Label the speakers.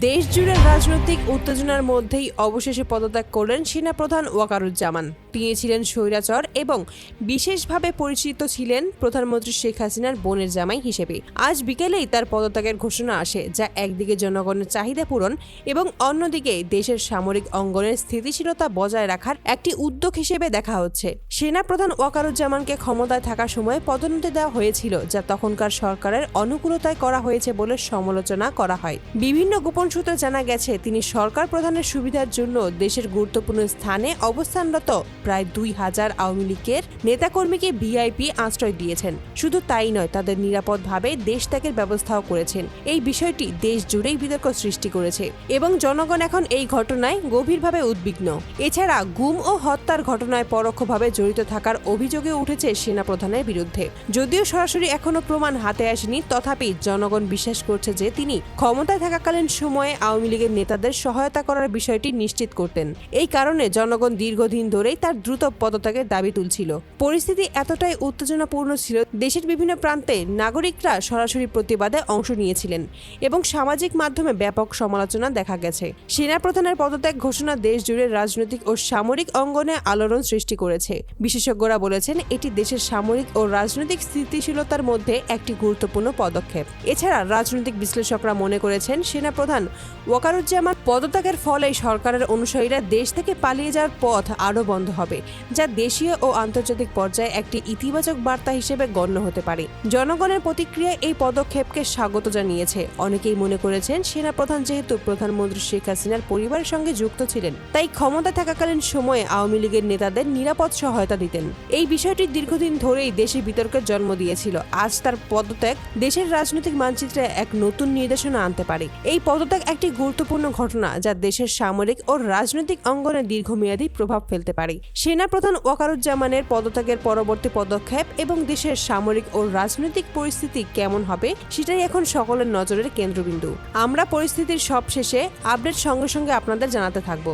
Speaker 1: দেশজুড়ে রাজনৈতিক উত্তেজনার মধ্যেই অবশেষে পদত্যাগ করলেন সেনাপ্রধান ওয়াকারুজ্জামান। তিনি ছিলেন স্বৈরাচার এবং বিশেষভাবে পরিচিত ছিলেন প্রধানমন্ত্রী শেখ হাসিনার বোনের জামাই হিসেবে। আজ বিকেলেই তার পদত্যাগের ঘোষণা আসে, যা একদিকে জনগণের চাহিদা পূরণ এবং অন্যদিকে দেশের সামরিক অঙ্গনের স্থিতিশীলতা বজায় রাখার একটি উদ্যোগ হিসেবে দেখা হচ্ছে। সেনাপ্রধান ওয়াকারুজ্জামানকে ক্ষমতায় থাকার সময় পদোন্নতি দেওয়া হয়েছিল, যা তখনকার সরকারের অনুকূলতায় করা হয়েছে বলে সমালোচনা করা হয়। বিভিন্ন গোপন সূত্রে জানা গেছে, তিনি সরকার প্রধানের সুবিধার জন্য দেশের গুরুত্বপূর্ণ স্থানে অবস্থানরত প্রায় 2000 আওয়ামী লীগের নেতাকর্মীকে ভিআইপি আশ্রয় দিয়েছেন। শুধু তাই নয়, তাদের নিরাপদভাবে দেশ ত্যাগের ব্যবস্থাও করেছেন। এই বিষয়টি দেশ জুড়েই বিতর্ক সৃষ্টি করেছে এবং জনগণ এখন এই ঘটনায় গভীরভাবে উদ্বিগ্ন। এছাড়া গুম ও হত্যার ঘটনায় পরোক্ষভাবে জড়িত থাকার অভিযোগে উঠেছে সেনাপ্রধানের বিরুদ্ধে। যদিও সরাসরি এখনো প্রমাণ হাতে আসেনি, তথাপি জনগণ বিশ্বাস করছে যে তিনি ক্ষমতায় থাকাকালীন সময়ে আওয়ামী লীগের নেতাদের সহায়তা করার বিষয়টি নিশ্চিত করতেন। এই কারণে জনগণ দীর্ঘদিন ধরেই তার দ্রুত পদত্যাগের দাবি তুলছিল। পরিস্থিতি এতটাই উত্তেজনাপূর্ণ ছিল, দেশের বিভিন্ন প্রান্তে নাগরিকরা সরাসরি প্রতিবাদে অংশ নিয়েছিলেন এবং সামাজিক মাধ্যমে ব্যাপক সমালোচনা দেখা গেছে। সেনাপ্রধানের পদত্যাগ ঘোষণা দেশ জুড়ে রাজনৈতিক ও সামরিক অঙ্গনে আলোড়ন সৃষ্টি করেছে। বিশেষজ্ঞরা বলেছেন, এটি দেশের সামরিক ও রাজনৈতিক স্থিতিশীলতার মধ্যে একটি গুরুত্বপূর্ণ পদক্ষেপ। এছাড়া রাজনৈতিক বিশ্লেষকরা মনে করেছেন, সেনাপ্রধান ওয়াকারুজ্জামান পদত্যাগের ফলে সরকারের অনুসারীরা দেশ থেকে পালিয়ে যাওয়ার পথ আরও বন্ধ হবে, যা দেশীয় ও আন্তর্জাতিক পর্যায়ে একটি ইতিবাচক বার্তা হিসেবে গণ্য হতে পারে। জনগণের প্রতিক্রিয়া এই পদক্ষেপকে স্বাগত জানিয়েছে। অনেকেই মনে করেছেন, সেনাপ্রধান যেহেতু প্রধানমন্ত্রী শেখ হাসিনার পরিবারের সঙ্গে যুক্ত ছিলেন, তাই ক্ষমতা থাকাকালীন সময়ে আওয়ামী লীগের নেতাদের নিরাপদ সহায়তা দিতেন। এই বিষয়টি দীর্ঘদিন ধরেই দেশে বিতর্কের জন্ম দিয়েছিল। আজ তার পদত্যাগ দেশের রাজনৈতিক মানচিত্রে এক নতুন নির্দেশনা আনতে পারে। এই পদত্যাগ একটি গুরুত্বপূর্ণ ঘটনা, যা দেশের সামরিক ও রাজনৈতিক অঙ্গনে দীর্ঘমেয়াদী প্রভাব ফেলতে পারে। সেনাপ্রধান ওয়াকারুজ্জামানের পদত্যাগের পরবর্তী পদক্ষেপ এবং দেশের সামরিক ও রাজনৈতিক পরিস্থিতি কেমন হবে সেটাই এখন সকলের নজরের কেন্দ্রবিন্দু। আমরা পরিস্থিতির সবশেষে আপডেট সঙ্গে সঙ্গে আপনাদের জানাতে থাকব।